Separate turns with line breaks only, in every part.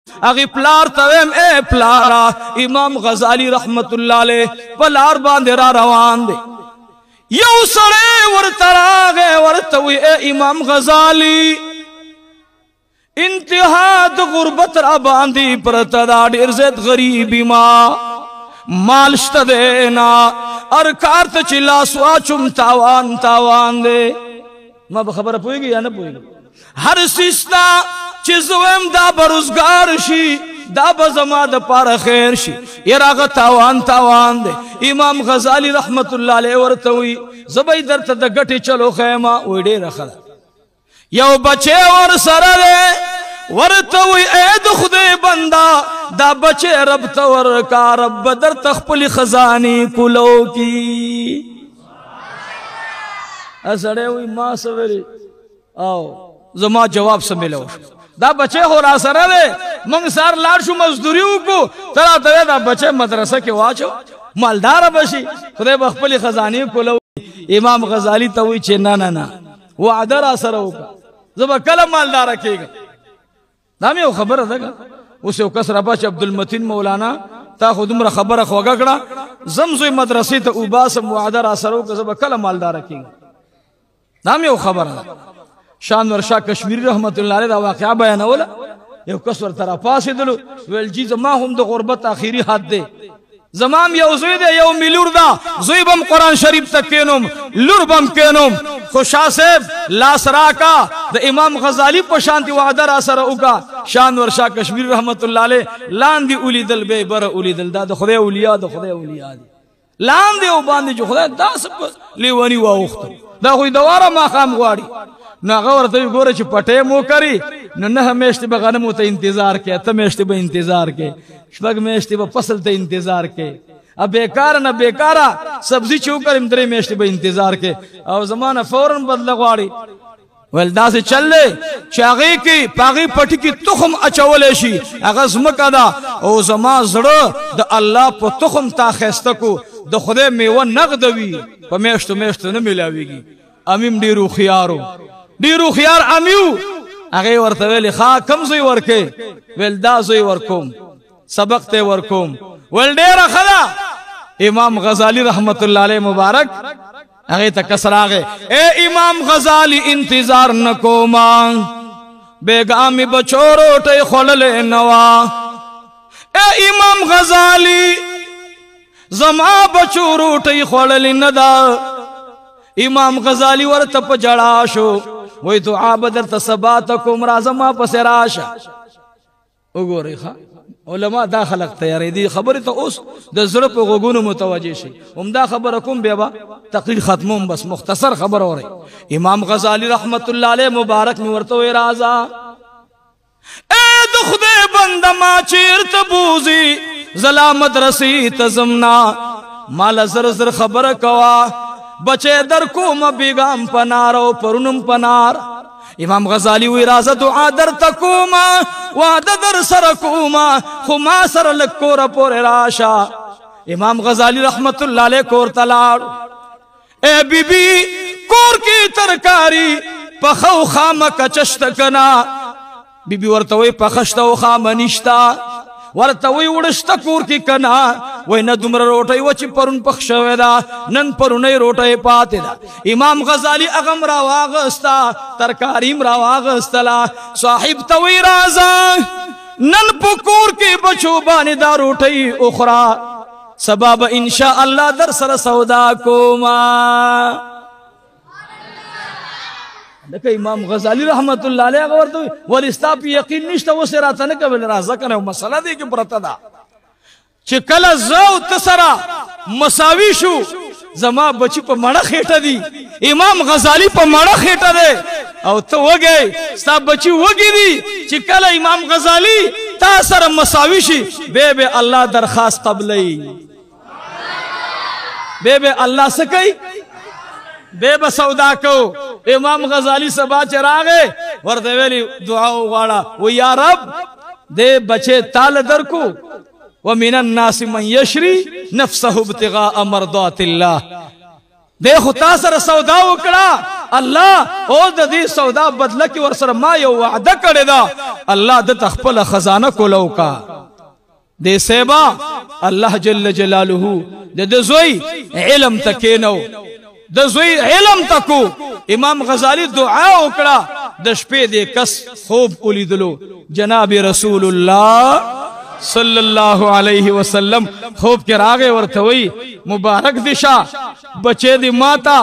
اغی پلار تویم اے پلارا امام غزالی رحمت اللہ علیہ پلار باندے را روان دے یو سڑے ورطراغے ورطوی اے امام غزالی انتہاد غربت را باندی پرتدا دیر زید غریبی مالشت دینا ارکارت چلا سواچم تاوان دے ما بخبر پوئی گی یا نہ پوئی گی ہر سیستا چیزویم دا برزگار شی دا بزما دا پار خیر شی یراغ تاوان دے امام غزالی رحمت اللہ علیہ ورطوی زبائی در تا دا گٹی چلو خیمہ ویڈے رخلا یو بچے ور سر دے ورطوی اید خدے بندہ دا بچے رب تور کا رب در تخپل خزانی کلو کی اسڑے ہوئی ماں سویری آو زما جواب سمیلو دا بچے ہو را سر دے منگ سار لارشو مزدوریو کو ترا دوے دا بچے مدرسہ کے واچو مالدار بشی خدے بخپلی خزانی کلو امام غزالی تاوی چھے نا وعدہ را سر ہوگا زبا کلم مالدار رکھے گا دامی وہ خبر ہے گا اسے کس ربا چھ عبدالمتین مولانا تا خودم را خبر خوگا کڑا زمزوی مدرسی تا اوباسم وعدہ را سر ہوگا زبا کلم مالدار رکھے گا دامی وہ خبر ہے شان ورشا کشمیری رحمت اللہ علیہ دا واقعہ بیانولا یو کس ور ترا پاسی دلو ویل جی زما ہم دا غربت آخیری حد دے زمام یو زوی دے یو ملور دا زوی بم قرآن شریف تک کینوم لور بم کینوم خوشا سیب لاس راکا دا امام غزالی پشانتی وعدہ را سر اوکا شان ورشا کشمیری رحمت اللہ علیہ لان دی اولی دل بے بر اولی دل دا خدای اولیاء دی لان دی او باندی جو خدای دا سب لیوانی واوختو دا خوی دوارا ما خام گواری نا غور توی گوره چی پٹے مو کری نہ میشتی با غنمو تا انتظار کے تا میشتی با انتظار کے شپک میشتی با پسل تا انتظار کے اب بیکارا نا بیکارا سبزی چو کریم درے میشتی با انتظار کے او زمانہ فوراں بدلگواری ویلدہ سے چل لے چاگی کی پاگی پٹی کی تخم اچولے شی اغز مکہ دا او زمان زڑا دا اللہ پا تخم تا خیستکو دا خودے میوان نقدوی پا میشتو نمیلاوی گی امیم دیرو خیار امیو اگے ورطویلی خواہ کم زوی ورکے ویلدہ زوی ورکوم سبق تے ورکوم ویلدیر خدا امام غزالی رحمت اللہ علیہ مبارک اگے تکسر آگے اے امام غزالی انتظار نکوما بیگامی بچورو تے خللے نوا اے امام غزالی زما بچورو تے خللے ندا امام غزالی ورطپ جڑاشو وی دعا بدر تسباتکم رازما پس راشا اگو ریخا علماء دا خلق تیاری دی خبری تا اس دا ضرب غگون متوجہ شی دا خبرکم بیبا تقریر ختمون بس مختصر خبر ہو رہی امام غزالی رحمت اللہ علیہ مبارک میں ورطوی رازا اے دخدے بندما چیر تبوزی ظلامت رسی تزمنا مالا زر خبر کوا بچے در کوم بیگام پنارو پرنم پنار امام غزالی وی رازا دعا در تکوما وعدہ در سرکوما خما سر لکور پور راشا امام غزالی رحمت اللہ علیہ کور تلاڑ اے بی بی کور کی ترکاری پخو خام کچشت کنا بی بی ورطوی پخشتو خام نشتا ورطوی وڑشتا کور کی کنا وی ندمر روٹای وچی پرون پخشوی دا نن پرونی روٹای پاتی دا امام غزالی اغم راواغستا ترکاریم راواغستلا صاحب توی رازا نن پکور کی بچو بانی دا روٹای اخرى سباب انشاءاللہ در سر سودا کوما دیکھا امام غزالی رحمت اللہ علیہ غورتو والستا پی یقین نشتا وہ سراتا نکا بلی رازا کنے مسئلہ دے کی پرتا دا چھ کلا زو تسرا مساوی شو زما بچی پا مڑا خیٹا دی امام غزالی پا مڑا خیٹا دے او تو وہ گئے ستا بچی وگی دی چھ کلا امام غزالی تا سر مساوی شی بے اللہ درخواست قبلی بے اللہ سکی بے سودا کو امام غزالی سبا چراغے وردویلی دعاو غاڑا و یا رب دے بچے تال در کو ومن الناس من یشری نفسه ابتغاء مرضات اللہ دے خطا سر سودا اکڑا اللہ او دا دی سودا بدلہ کی ورسر ما یو وعدہ کرے دا اللہ دا تخپل خزانہ کو لوکا دے سیبا اللہ جل جلالہو دے زوی علم تکینو دے زوی علم تکو امام غزالی دعا اکڑا دشپے دے کس خوب اولی دلو جناب رسول اللہ صلی اللہ علیہ وسلم خوب کے راغے ورتوئی مبارک دشا بچے دی ماتا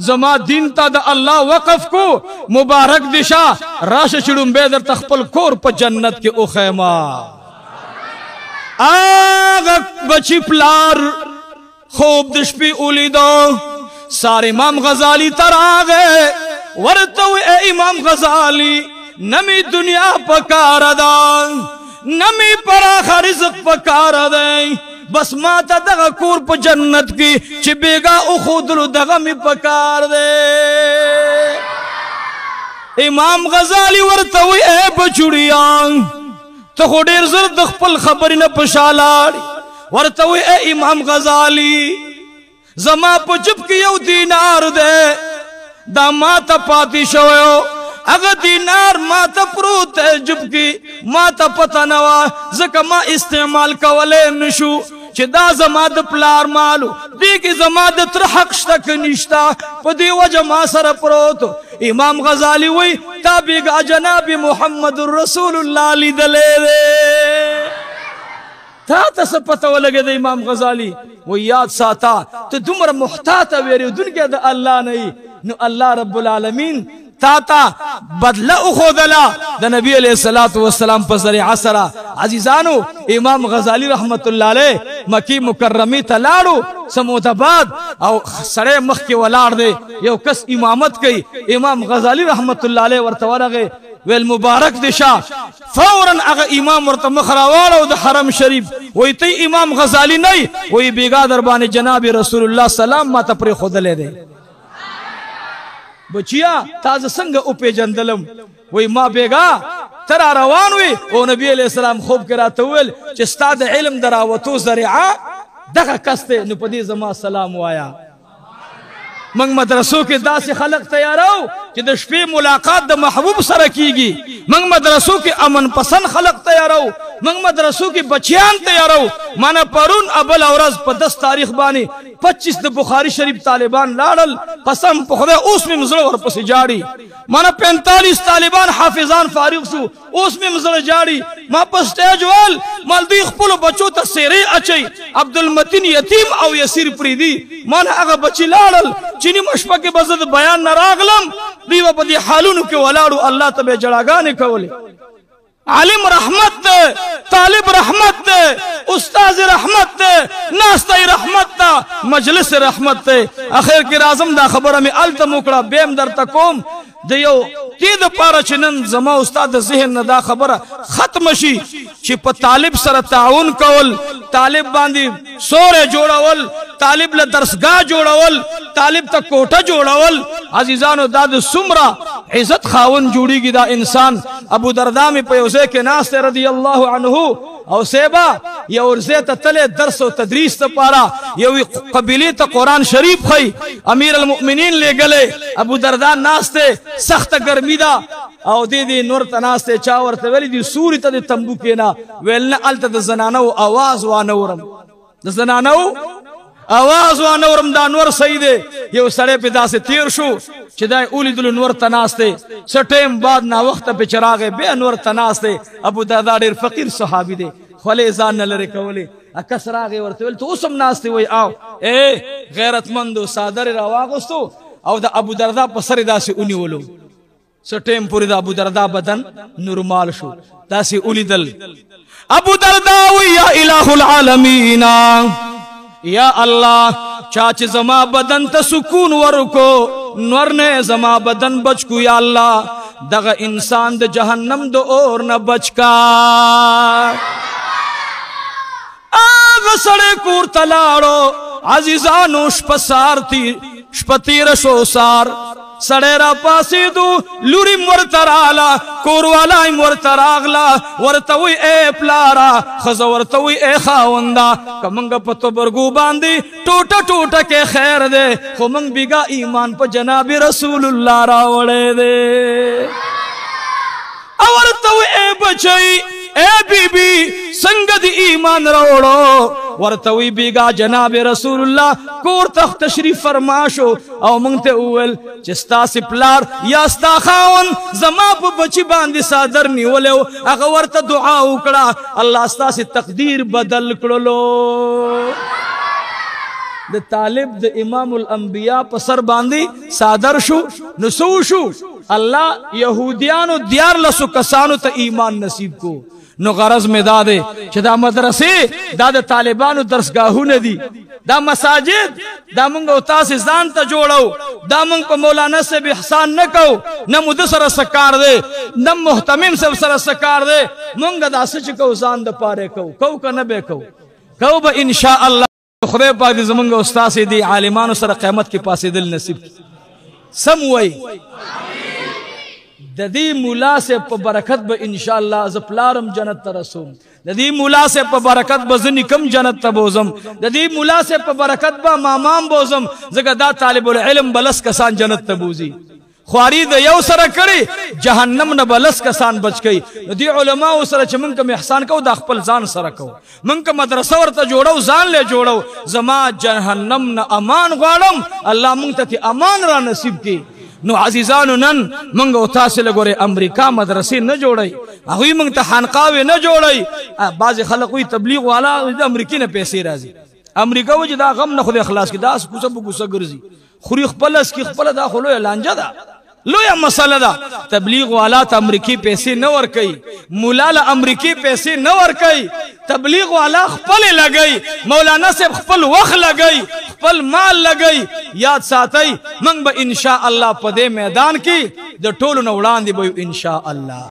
زما دین تا دا اللہ وقف کو مبارک دشا راش چڑم بیدر تخپل کور پا جنت کے او خیمہ آغا بچی پلار خوب دشپی اولی دو سارے امام غزالی تر آگے ورتوئی اے امام غزالی نمی دنیا پکار دا نمی پراخ رزق پکار دیں بس ماتا دغا کور پا جنت کی چی بیگا اخودلو دغا می پکار دے امام غزالی ورتوی اے بچوڑیاں تو خودیر زرد خپل خبری نا پشالاری ورتوی اے امام غزالی زما پا جب کی یو دینار دے دا ماتا پاتی شویو اگر دینار ماتا پروت ہے جب کی ماتا پتا نوا زکا ما استعمال کولے نشو چی دا زماد پلار مالو دیکی زماد تر حق شتک نشتا پا دی وجہ ما سر پروتو امام غزالی وی تابیگا جناب محمد رسول اللہ لی دلے دے تا سپتا ولگے دا امام غزالی وی یاد ساتا تو دمر محتاطا ویری دن کے دا اللہ نہیں نو اللہ رب العالمین تاتا بدلہ اخودلا دا نبی علیہ السلام پسر عصرہ عزیزانو امام غزالی رحمت اللہ علیہ مکی مکرمی تلاڑو سموت آباد او سڑے مخ کے ولار دے یو کس امامت کئی امام غزالی رحمت اللہ علیہ ورطورگے ویل مبارک دشا فوراً اگا امام ورطا مخراوالا دا حرم شریف وی تی امام غزالی نہیں وی بیگا دربان جناب رسول اللہ سلام ما تپری خود لے دے بچیا تازہ سنگ اوپے جندلم وی ما بیگا ترا روانوی او نبی علیہ السلام خوب کرا تویل چستا دا علم دراوتو زرعا دقا کستے نپدی زمان سلام وایا منگ مدرسوں کے دا سے خلق تیارو کہ دشپی ملاقات دا محبوب سر کی گی منگ مدرسوں کے امن پسند خلق تیارو منگ مدرسوں کی بچیان تیارو مانا پرون ابل اورز پا 10 تاریخ بانی 25 دا بخاری شریف طالبان لارل قسم پا خدا اس میں مزل ور پسی جاڑی مانا 45 طالبان حافظان فارغ شو اس میں مزل جاڑی ما پا سٹیج وال مالدیخ پلو بچو تا سیرے اچھئی عبدالمتین یتیم او یسیر پریدی مانا اگا بچی لارل چینی مشپا کے بزد بیان نراغلم دیو پا دی حالونو کے ولارو اللہ تبے جڑاگانے کولے عالم رحمت دے طالب رحمت دے استاذ رحمت دے ناستائی رحمت دا مجلس رحمت دے اخیر کی رازم دا خبر میں علت مکڑا بیم در تکوم دیو تید پارا چنن زما استاد ذہن دا خبر ختم شی چی پا طالب سر تعاون کول طالب باندی سورے جوڑاول طالب لدرسگاہ جوڑاول طالب تا کوٹا جوڑاول عزیزانو داد سمرہ عزت خاون جوڑی گی دا انسان ابو دردہ میں پیوزے کے ناستے رضی اللہ عنہ او سیبا یا ارزے تا تلے درس و تدریس تا پارا یا قبیلی تا قرآن شریف خی امیر المؤمنین لے گلے ابو دردہ ناستے سخت گرمی دا او دی نور تا ناستے چاور تا ویلی دی سوری تا دی تنبو کینا ویلنا علتا دا زنانو آواز وانورم دا زنانو آواز وانورم دا نور سیدے یہ سڑے پہ دا سے تیر شو چدائے اولی دلو نور تناستے سٹیم بعد نا وقت پہ چراغے بے نور تناستے ابو دادا دیر فقیر صحابی دے خولے زان نلرے کولے اکس راغے ورتے ویل تو اسم ناستے وی آو اے غیرت مندو سادر رواغستو او دا ابو دردہ پسر دا سے انہی ولو سٹیم پوری دا ابو دردہ بدن نرمال شو دا سے اولی دل ابو دردہ وی یا الہ العالمین یا اللہ چاچ زما بدن تا سکون ورکو نورنے زما بدن بچکو یا اللہ دغا انسان دا جہنم دا اور نہ بچکا آغا سڑے کور تلاڑو عزیزانو شپسار تیر شپتیر شو سار سڑے را پاسیدو لوری مرترالا کوروالائی مرتراغلا ورتوی اے پلارا خز ورتوی اے خاوندا کمنگ پتو برگو باندی ٹوٹا ٹوٹا کے خیر دے خو منگ بیگا ایمان پا جناب رسول اللہ راوڑے دے ورتوی اے بچائی اے بی بی سنگد ایمان روڑو ورتوی بیگا جناب رسول اللہ کور تخت تشریف فرماشو او منگتے اویل چستا سی پلار یا ستا خاون زما پا بچی باندی سادر نیولیو اگا ورتا دعا اکڑا اللہ ستا سی تقدیر بدل کرلو دا طالب دا امام الانبیاء پسر باندی سادر شو نسو شو اللہ یہودیانو دیار لسو کسانو تا ایمان نصیب کو نو غرض میں دادے چھ دا مدرسے دا دا طالبانو درسگاہو ندی دا مساجد دا منگا اتاسی زان تا جوڑو دا منگ پا مولانا سے بھی حسان نکو نا مدسر سکار دے نا محتمم سے سر سکار دے منگا دا سچ کو زان دا پارے کو کا نبے کو با انشاءاللہ خدای پاک دی زمانگا استاسی دی عالمانو سر قیمت کی پاسی دل نصیب سموئی دی مولا سے پا برکت با انشاءاللہ زپلارم جنت ترسوم دی مولا سے پا برکت با زنی کم جنت تبوزم دی مولا سے پا برکت با مامام بوزم زگا دا طالب العلم بلس کسان جنت تبوزی خواری دا یو سر کری جہنم نا بلس کسان بچ گئی دی علماء سر چھ منکا محسان کو دا خپل زان سر کو منکا مدرسہ ورطا جوڑو زان لے جوڑو زما جہنم نا امان غوالم اللہ منکتا تی امان را نصیب کی نو عزیزانو نن منگو تاسی لگوری امریکہ مدرسی نہ جوڑائی اگوی منگتا حانقاوی نہ جوڑائی بعض خلقوی تبلیغ والا امریکی نہ پیسے رازی امریکہ وجہ دا غم نہ خود اخلاص کی دا سکوسا بکوسا گرزی خوری خپلس کی خپل دا خلو لانجا دا لویا مسئلہ دا تبلیغ والا تا امریکی پیسے نہ ورکی مولالا امریکی پیسے نہ ورکی تبلیغ والا خپل لگئی مولانا سے خپل وقت لگئی خپل مال لگئی یاد ساتھئی منگ با انشاءاللہ پدے میدان کی دا ٹولو نوڑان دی بھئی انشاءاللہ